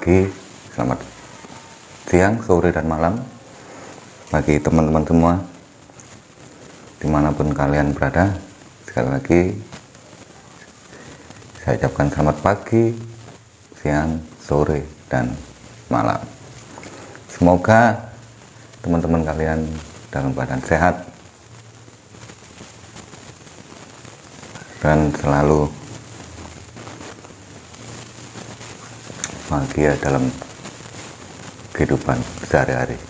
pagi, selamat siang, sore, dan malam bagi teman-teman semua dimanapun kalian berada. Sekali lagi saya ucapkan selamat pagi, siang, sore, dan malam. Semoga teman-teman kalian dalam keadaan sehat dan selalu bahagia dalam kehidupan sehari-hari.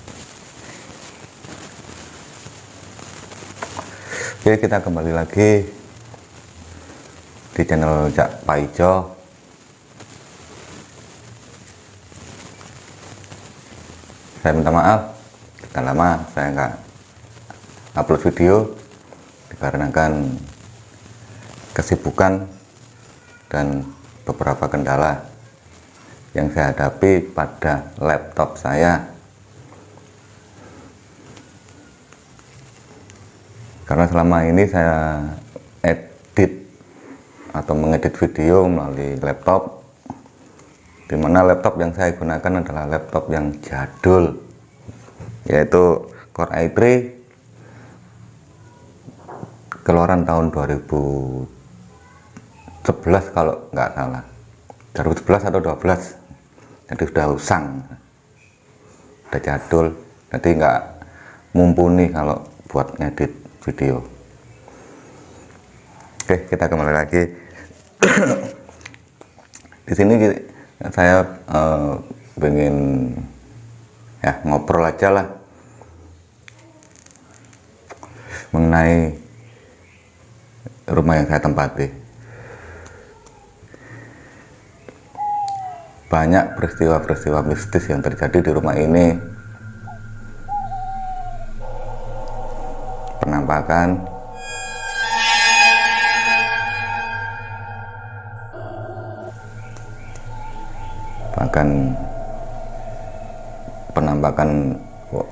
Oke, kita kembali lagi di channel Cak Paijo. Saya minta maaf, sudah lama saya nggak upload video dikarenakan kesibukan dan beberapa kendala yang saya hadapi pada laptop saya, karena selama ini saya edit atau mengedit video melalui laptop, dimana laptop yang saya gunakan adalah laptop yang jadul, yaitu Core i3 keluaran tahun 2011 kalau nggak salah, 2011 atau 12. Jadi sudah usang, udah jadul, jadi nggak mumpuni kalau buat ngedit video. Oke, kita kembali lagi. Di sini saya ingin ya ngobrol aja lah mengenai rumah yang saya tempati. Banyak peristiwa-peristiwa mistis yang terjadi di rumah ini. Penampakan, bahkan penampakan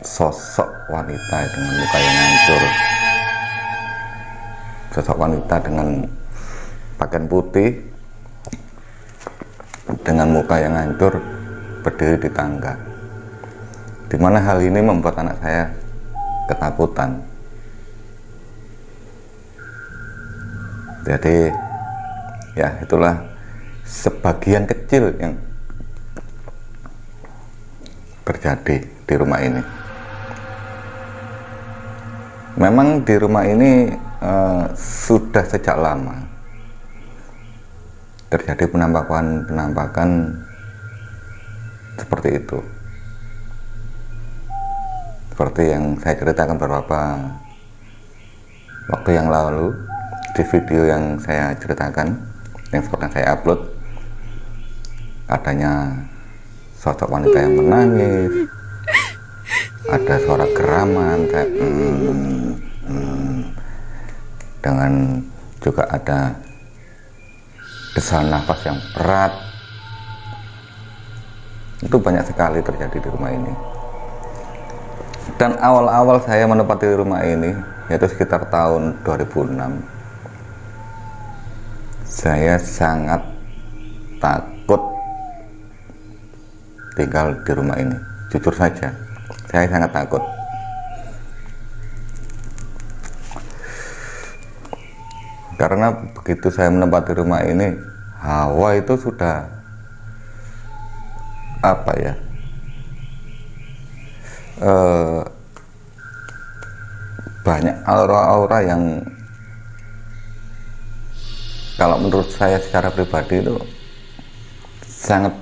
sosok wanita dengan muka yang hancur, sosok wanita dengan pakaian putih dengan muka yang hancur berdiri di tangga, dimana hal ini membuat anak saya ketakutan. Jadi ya itulah sebagian kecil yang terjadi di rumah ini. Memang di rumah ini sudah sejak lama terjadi penampakan seperti itu, seperti yang saya ceritakan beberapa waktu yang lalu di video yang saya ceritakan, yang pernah saya upload. Adanya sosok wanita yang menangis, ada suara geraman kayak dengan juga ada desal nafas yang berat. Itu banyak sekali terjadi di rumah ini. Dan awal-awal saya menempati rumah ini, yaitu sekitar tahun 2006, saya sangat takut tinggal di rumah ini. Jujur saja, saya sangat takut. Karena begitu saya menempati rumah ini, hawa itu sudah apa ya, banyak aura-aura yang kalau menurut saya secara pribadi itu sangat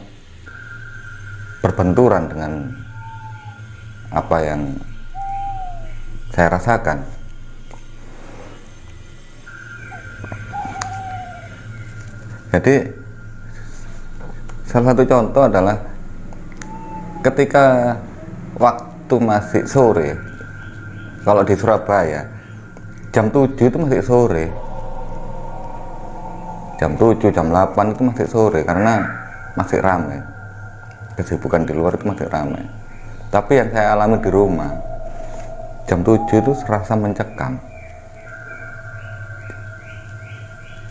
berbenturan dengan apa yang saya rasakan. Jadi salah satu contoh adalah ketika waktu masih sore, kalau di Surabaya jam 7 itu masih sore, jam 7, jam 8 itu masih sore, karena masih ramai, kesibukan di luar itu masih ramai. Tapi yang saya alami di rumah, jam 7 itu serasa mencekam.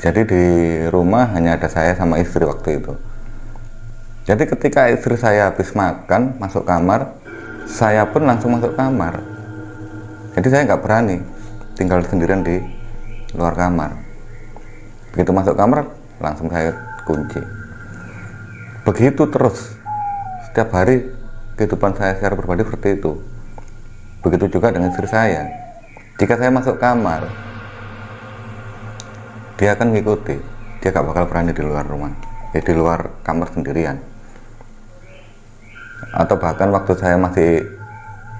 Jadi di rumah hanya ada saya sama istri waktu itu. Jadi ketika istri saya habis makan masuk kamar, saya pun langsung masuk kamar. Jadi saya nggak berani tinggal sendirian di luar kamar. Begitu masuk kamar langsung saya kunci. Begitu terus setiap hari kehidupan saya secara pribadi seperti itu. Begitu juga dengan istri saya. Jika saya masuk kamar, dia akan mengikuti. Dia gak bakal berani di luar rumah, di luar kamar sendirian. Atau bahkan waktu saya masih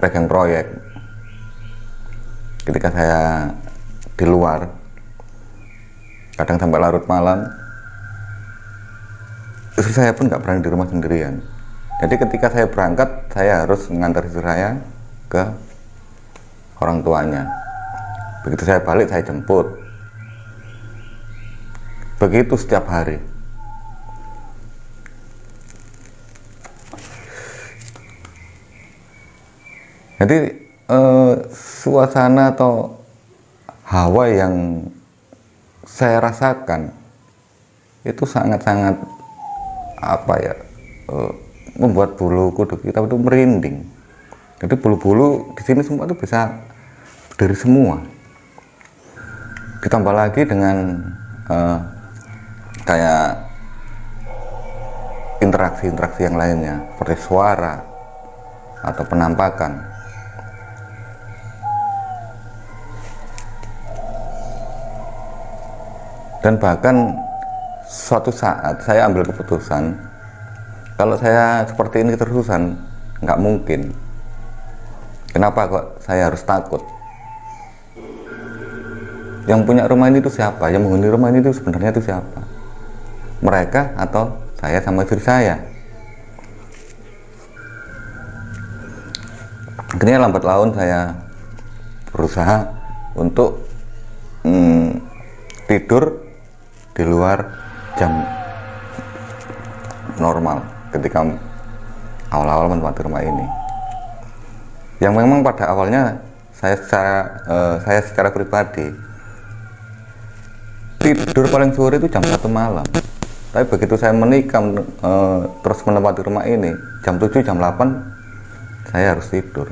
pegang proyek, ketika saya di luar, kadang sampai larut malam, istri saya pun gak berani di rumah sendirian. Jadi ketika saya berangkat, saya harus mengantar istri saya ke orang tuanya. Begitu saya balik, saya jemput. Begitu setiap hari. Jadi suasana atau hawa yang saya rasakan itu sangat-sangat membuat bulu kuduk kita itu merinding. Jadi bulu-bulu di sini semua itu bisa berdiri semua. Ditambah lagi dengan kayak interaksi-interaksi yang lainnya seperti suara atau penampakan. Dan bahkan suatu saat saya ambil keputusan, kalau saya seperti ini terus-terusan, nggak mungkin. Kenapa kok saya harus takut? Yang punya rumah ini itu siapa? Yang menghuni rumah ini itu sebenarnya itu siapa? Mereka atau saya sama istri saya? Akhirnya lambat laun saya berusaha untuk tidur di luar jam normal ketika awal-awal menempati rumah ini. Yang memang pada awalnya saya secara pribadi tidur paling sore itu jam 1 malam. Tapi begitu saya menikah terus menempati rumah ini, jam 7, jam 8 saya harus tidur.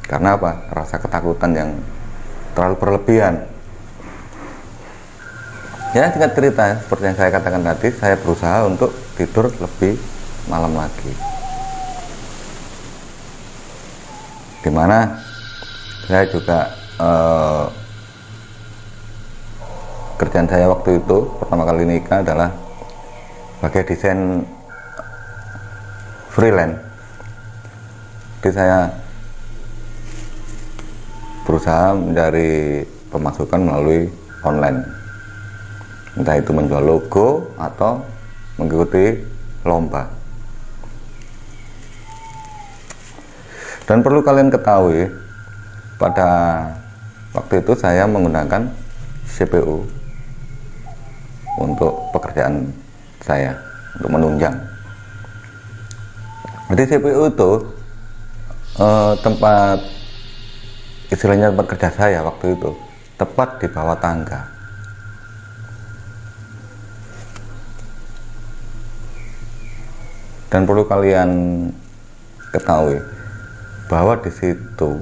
Karena apa? Rasa ketakutan yang terlalu berlebihan. Ya, singkat cerita, seperti yang saya katakan tadi, saya berusaha untuk tidur lebih malam lagi. Dimana saya juga kerjaan saya waktu itu pertama kali nikah adalah sebagai desain freelance. Jadi saya berusaha mencari pemasukan melalui online, entah itu menjual logo atau mengikuti lomba. Dan perlu kalian ketahui, pada waktu itu saya menggunakan CPU untuk pekerjaan saya, untuk menunjang. Jadi CPU itu tempat, istilahnya tempat kerja saya waktu itu, tepat di bawah tangga. Dan perlu kalian ketahui bahwa di situ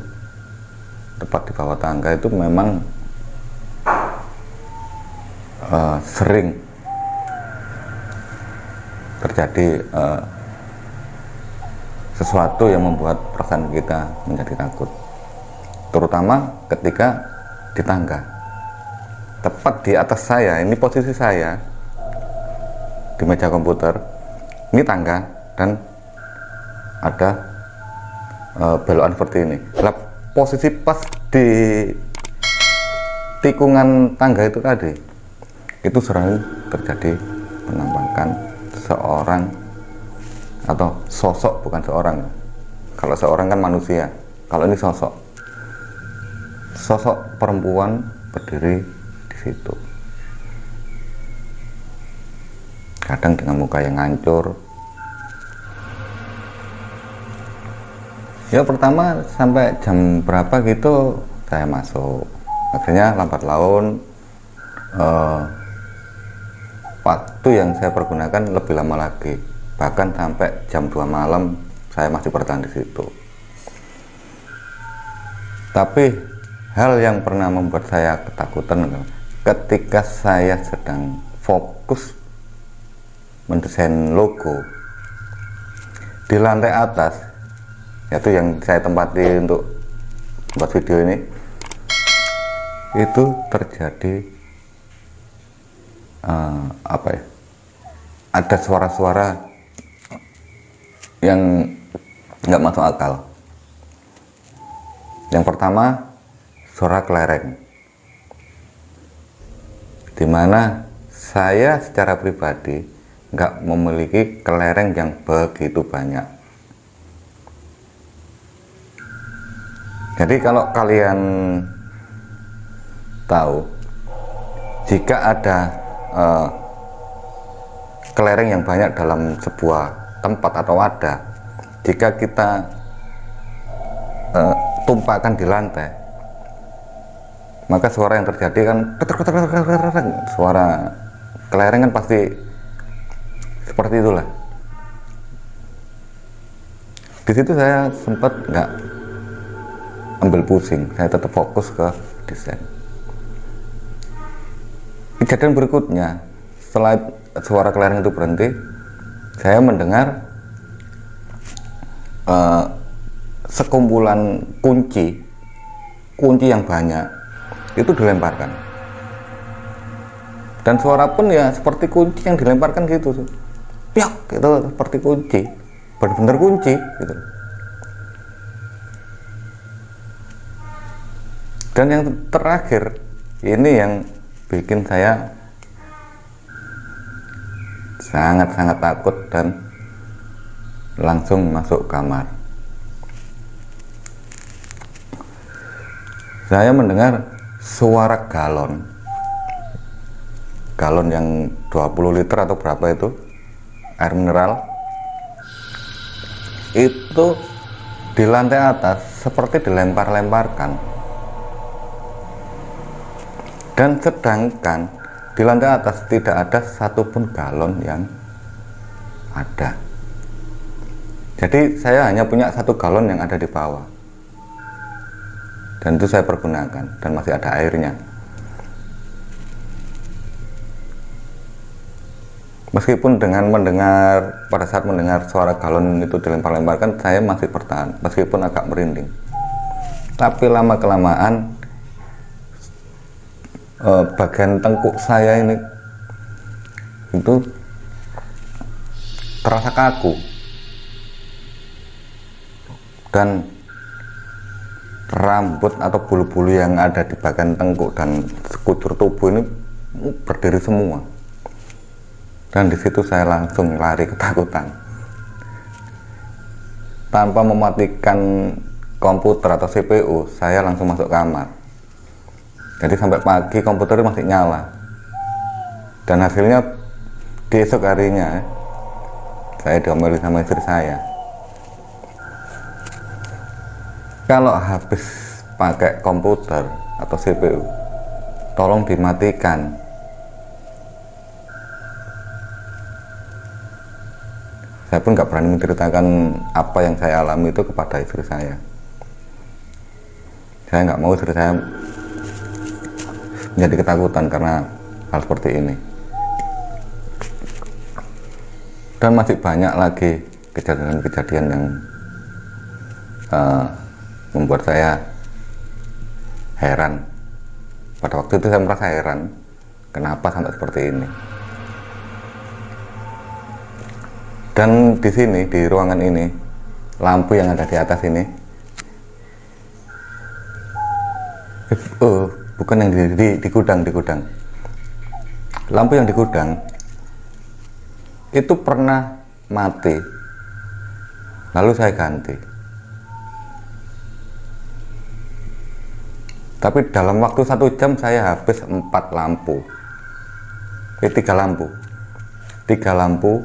tepat di bawah tangga itu memang sering terjadi sesuatu yang membuat perasaan kita menjadi takut, terutama ketika di tangga. Tepat di atas saya, ini posisi saya di meja komputer, ini tangga, dan ada belokan seperti ini. Nah, posisi pas di tikungan tangga itu tadi, itu sering terjadi penampakan seorang atau sosok, bukan seorang. Kalau seorang kan manusia, kalau ini sosok perempuan berdiri di situ. Kadang dengan muka yang hancur. Ya pertama sampai jam berapa gitu saya masuk. Akhirnya lambat laun waktu yang saya pergunakan lebih lama lagi. bahkan sampai jam 2 malam saya masih bertahan di situ. Tapi hal yang pernah membuat saya ketakutan adalah ketika saya sedang fokus mendesain logo di lantai atas, yaitu yang saya tempati untuk buat video ini, itu terjadi ada suara-suara yang nggak masuk akal. Yang pertama, suara kelereng, dimana saya secara pribadi nggak memiliki kelereng yang begitu banyak. Jadi kalau kalian tahu, jika ada kelereng yang banyak dalam sebuah tempat atau wadah, jika kita tumpahkan di lantai, maka suara yang terjadi kan suara kelereng kan pasti seperti itulah. Di situ saya sempat nggak ambil pusing, saya tetap fokus ke desain. Kejadian berikutnya, setelah suara kelereng itu berhenti, saya mendengar sekumpulan kunci yang banyak itu dilemparkan, dan suara pun ya seperti kunci yang dilemparkan gitu, piak gitu, seperti kunci, benar-benar kunci gitu. Dan yang terakhir ini yang bikin saya sangat-sangat takut dan langsung masuk kamar. Saya mendengar suara galon yang 20 liter atau berapa itu air mineral itu di lantai atas seperti dilempar-lemparkan, dan sedangkan di lantai atas tidak ada satupun galon yang ada. Jadi saya hanya punya 1 galon yang ada di bawah, dan itu saya pergunakan dan masih ada airnya. Meskipun pada saat mendengar suara galon itu dilempar-lemparkan, saya masih bertahan meskipun agak merinding. Tapi lama kelamaan bagian tengkuk saya ini itu terasa kaku, dan rambut atau bulu-bulu yang ada di bagian tengkuk dan sekujur tubuh ini berdiri semua. Dan di situ saya langsung lari ketakutan. Tanpa mematikan komputer atau CPU, saya langsung masuk kamar. Jadi sampai pagi komputer masih nyala. Dan hasilnya di esok harinya saya diomeli sama istri saya, kalau habis pakai komputer atau CPU, tolong dimatikan. Saya pun nggak berani menceritakan apa yang saya alami itu kepada istri saya. Saya nggak mau istri saya menjadi ketakutan karena hal seperti ini. Dan masih banyak lagi kejadian-kejadian yang membuat saya heran. Pada waktu itu saya merasa heran, kenapa sampai seperti ini. Dan di sini, di ruangan ini, lampu yang ada di atas ini, bukan yang di gudang, lampu yang di gudang itu pernah mati, lalu saya ganti. Tapi dalam waktu 1 jam saya habis 4 lampu, 3 lampu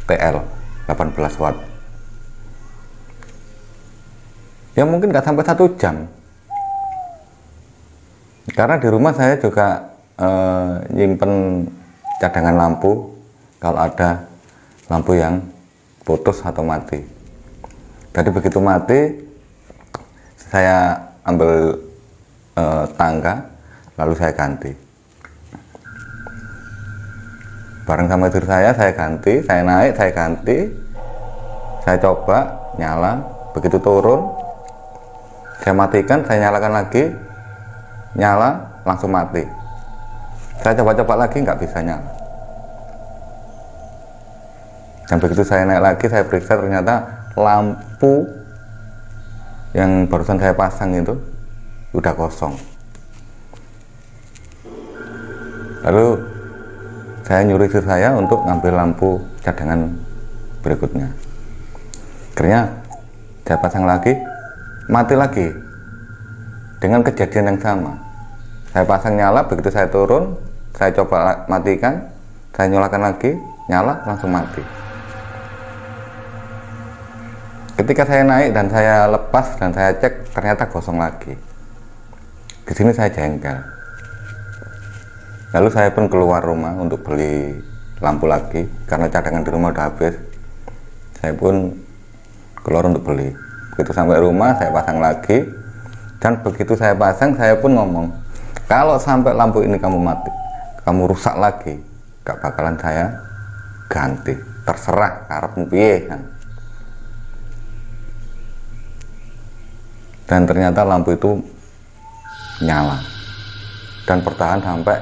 TL 18 watt. Ya mungkin nggak sampai 1 jam, karena di rumah saya juga nyimpen cadangan lampu. Kalau ada lampu yang putus atau mati. Jadi begitu mati, saya ambil tangga, lalu saya ganti. Bareng sama istri saya ganti, saya naik, saya ganti, saya coba nyala, begitu turun, saya matikan, saya nyalakan lagi, nyala, langsung mati. Saya coba-coba lagi, nggak bisa nyala. Dan begitu saya naik lagi, saya periksa, ternyata lampu yang barusan saya pasang itu udah kosong. Lalu saya nyuruh istri saya untuk ngambil lampu cadangan berikutnya. Akhirnya saya pasang lagi, mati lagi dengan kejadian yang sama. Saya pasang nyala, begitu saya turun, saya coba matikan, saya nyalakan lagi, nyala, langsung mati. Ketika saya naik dan saya lepas dan saya cek, ternyata kosong lagi. Di sini saya jengkel. Lalu saya pun keluar rumah untuk beli lampu lagi karena cadangan di rumah udah habis. Saya pun keluar untuk beli. Begitu sampai rumah saya pasang lagi, dan begitu saya pasang saya pun ngomong, kalau sampai lampu ini kamu mati, kamu rusak lagi, gak bakalan saya ganti. Terserah karepmu piye. Dan ternyata lampu itu nyala dan bertahan sampai,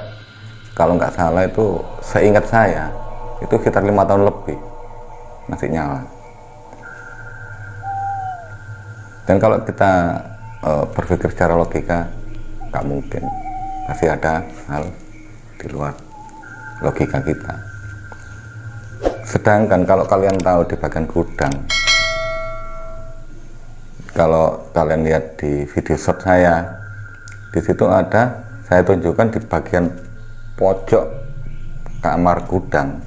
kalau nggak salah itu seingat saya itu sekitar 5 tahun lebih masih nyala. Dan kalau kita berpikir secara logika, nggak mungkin, pasti ada hal di luar logika kita. Sedangkan kalau kalian tahu di bagian gudang, kalau kalian lihat di video shot saya, di situ ada, saya tunjukkan di bagian pojok kamar gudang.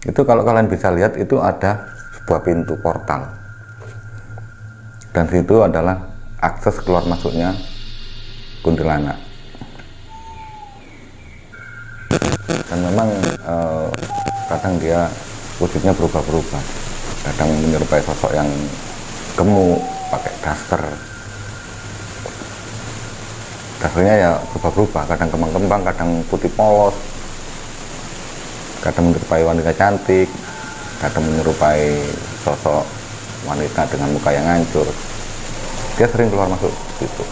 Itu kalau kalian bisa lihat, itu ada sebuah pintu portal. Dan situ adalah akses keluar masuknya kuntilanak. Dan memang kadang dia wujudnya berubah-berubah. Kadang menyerupai sosok yang gemuk, pakai daster. Dasternya ya berubah-berubah, kadang kembang-kembang, kadang putih polos, kadang menyerupai wanita cantik, kadang menyerupai sosok wanita dengan muka yang hancur. Dia sering keluar masuk situ.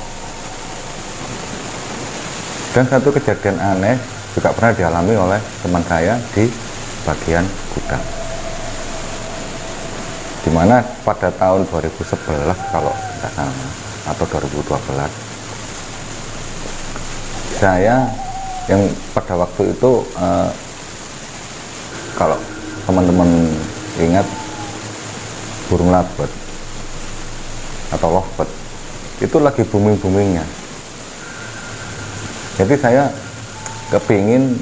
Dan satu kejadian aneh juga pernah dialami oleh teman saya di bagian gudang, dimana pada tahun 2011 kalau tidak salah, atau 2012, saya yang pada waktu itu kalau teman-teman ingat burung lovebird atau lovebird itu lagi booming-boomingnya. Jadi saya kepingin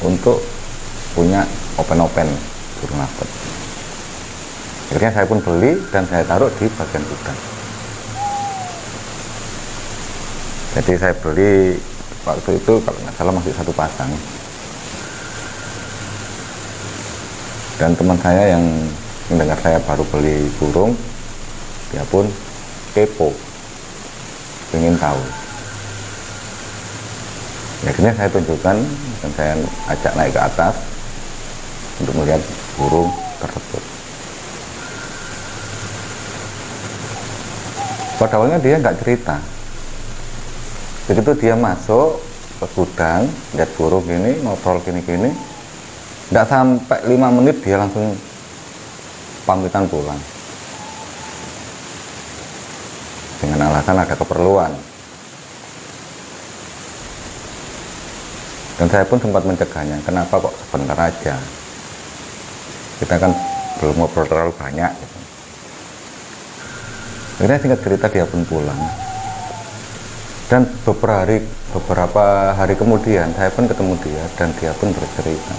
untuk punya open-open burung lovebird. Akhirnya saya pun beli dan saya taruh di bagian gudang. Jadi saya beli waktu itu kalau nggak salah masih 1 pasang. Dan teman saya yang mendengar saya baru beli burung, dia pun kepo, ingin tahu. Akhirnya saya tunjukkan dan saya ajak naik ke atas untuk melihat burung tersebut. Pada awalnya dia nggak cerita. Begitu dia masuk ke gudang, lihat burung ini, ngobrol gini-gini, nggak sampai 5 menit dia langsung pamitan pulang. Dengan alasan ada keperluan. Dan saya pun sempat mencegahnya, kenapa kok sebentar aja? Kita kan belum ngobrol terlalu banyak. Gitu. Akhirnya singkat cerita dia pun pulang. Dan beberapa hari kemudian saya pun ketemu dia dan dia pun bercerita.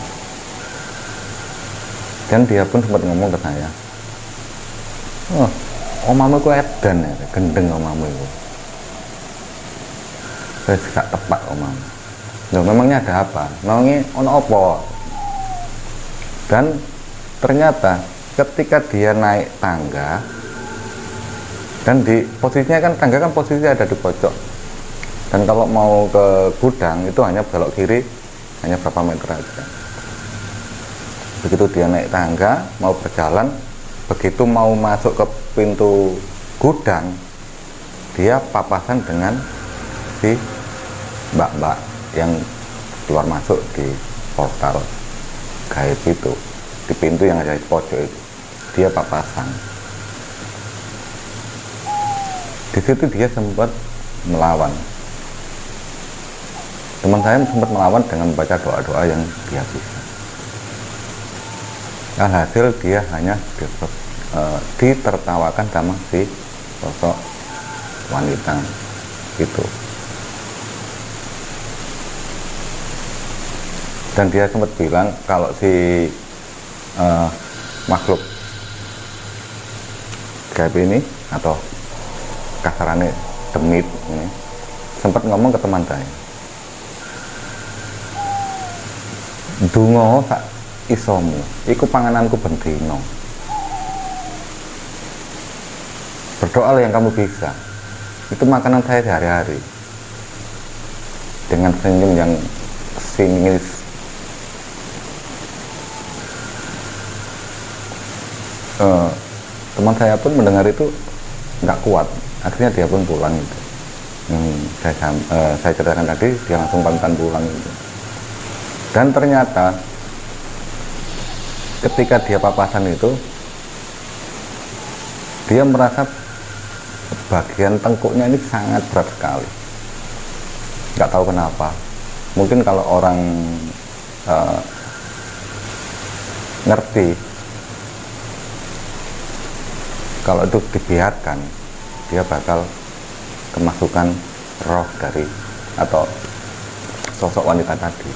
Dan dia pun sempat ngomong ke saya, "Oh, omamu ku edan ya, gendeng omamu itu." Saya gak tepat omamu. Loh, memangnya ada apa? Memangnya ono apa? Dan ternyata ketika dia naik tangga, dan di posisinya kan tangga kan posisinya ada di pojok, dan kalau mau ke gudang itu hanya belok kiri hanya berapa meter aja. Begitu dia naik tangga mau berjalan, begitu mau masuk ke pintu gudang, dia papasan dengan si mbak-mbak yang keluar masuk di portal gaib itu, di pintu yang ada di pojok itu, dia papasan. Di situ dia sempat melawan. Teman saya sempat melawan dengan membaca doa-doa yang dia bisa. Alhasil dia hanya ditertawakan sama si sosok wanita itu. Dan dia sempat bilang kalau si makhluk gaib ini atau kasarannya demit ini sempat ngomong ke teman saya, "Dungo sak isomu, iku pangananku bendino." Berdoa yang kamu bisa, itu makanan saya sehari-hari. Dengan senyum yang sinis, teman saya pun mendengar itu nggak kuat, akhirnya dia pun pulang itu. Saya ceritakan tadi, dia langsung pamitan pulang itu. Dan ternyata ketika dia papasan itu, dia merasa bagian tengkuknya ini sangat berat sekali. Nggak tahu kenapa. Mungkin kalau orang ngerti, kalau itu dibiarkan, dia bakal kemasukan roh dari atau sosok wanita tadi.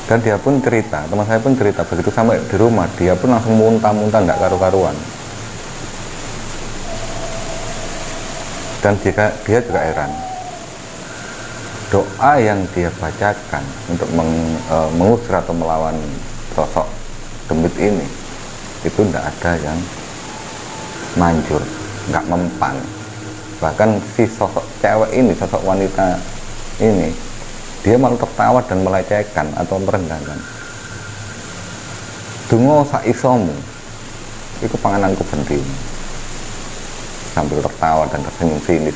Dan dia pun cerita, teman saya pun cerita, begitu sampai di rumah dia pun langsung muntah-muntah, nggak karu-karuan. Dan dia juga heran, doa yang dia bacakan untuk mengusir atau melawan sosok demit ini, itu tidak ada yang manjur, nggak mempan. Bahkan si sosok cewek ini, sosok wanita ini, dia malah tertawa dan melecehkan atau merendahkan. "Dungo sak isomu, iku pangananku bendino." Sambil tertawa dan tersenyum sinis.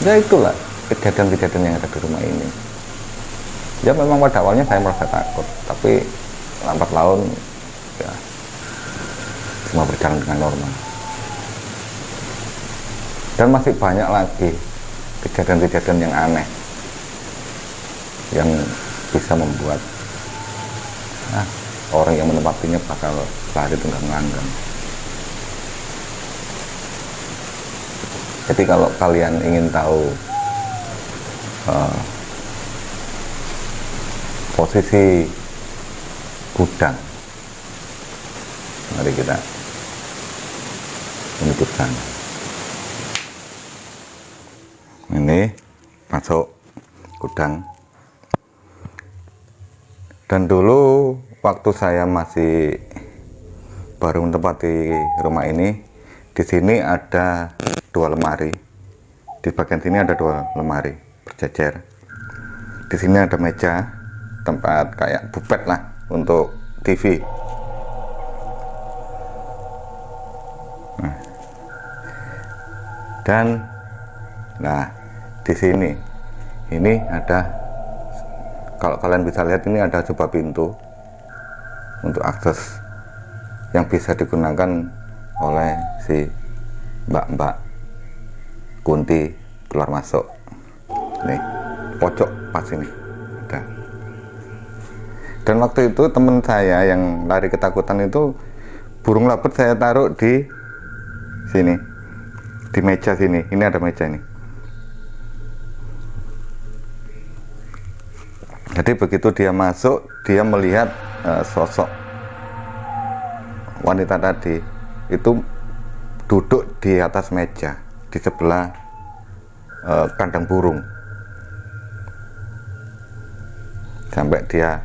Ya itulah kejadian-kejadian yang ada di rumah ini. Ya memang pada awalnya saya merasa takut, tapi lambat laun ya semua berjalan dengan normal. Dan masih banyak lagi kejadian-kejadian yang aneh yang bisa membuat orang yang menempatinya bakal lari tenggang-tenggang. Jadi kalau kalian ingin tahu posisi gudang, mari kita menuju sana. Ini masuk gudang. Dan dulu waktu saya masih baru menempati rumah ini, di sini ada 2 lemari. Di bagian sini ada 2 lemari berjejer. Di sini ada meja, tempat kayak bufet lah untuk TV. Nah, di sini ini ada, kalau kalian bisa lihat, ini ada sebuah pintu untuk akses yang bisa digunakan oleh si mbak-mbak Kunti keluar masuk. Nih, pojok pas ini ada. Dan waktu itu teman saya yang lari ketakutan itu, burung labet saya taruh di sini, di meja sini. Ini ada meja ini. Jadi begitu dia masuk, dia melihat sosok wanita tadi itu duduk di atas meja di sebelah kandang burung. sampai dia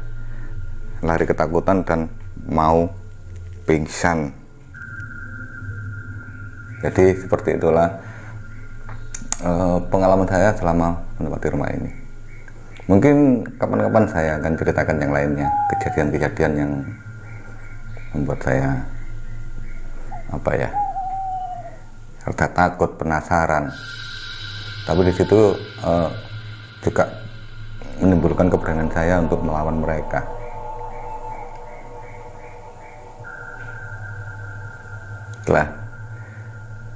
lari ketakutan dan mau pingsan. Jadi seperti itulah pengalaman saya selama menempati rumah ini. Mungkin kapan-kapan saya akan ceritakan yang lainnya, kejadian-kejadian yang membuat saya rada takut, penasaran. Tapi di situ juga menimbulkan keberanian saya untuk melawan mereka.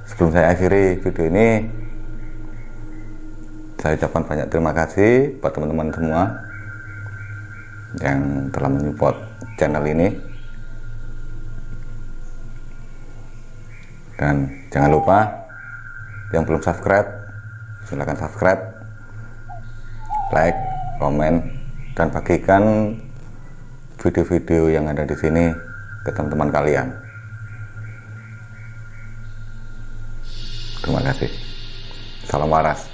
Sebelum saya akhiri video ini, saya ucapkan banyak terima kasih buat teman-teman semua yang telah menyupport channel ini. Dan jangan lupa yang belum subscribe, silahkan subscribe, like, komen, dan bagikan video-video yang ada di sini ke teman-teman kalian. Terima kasih. Salam waras.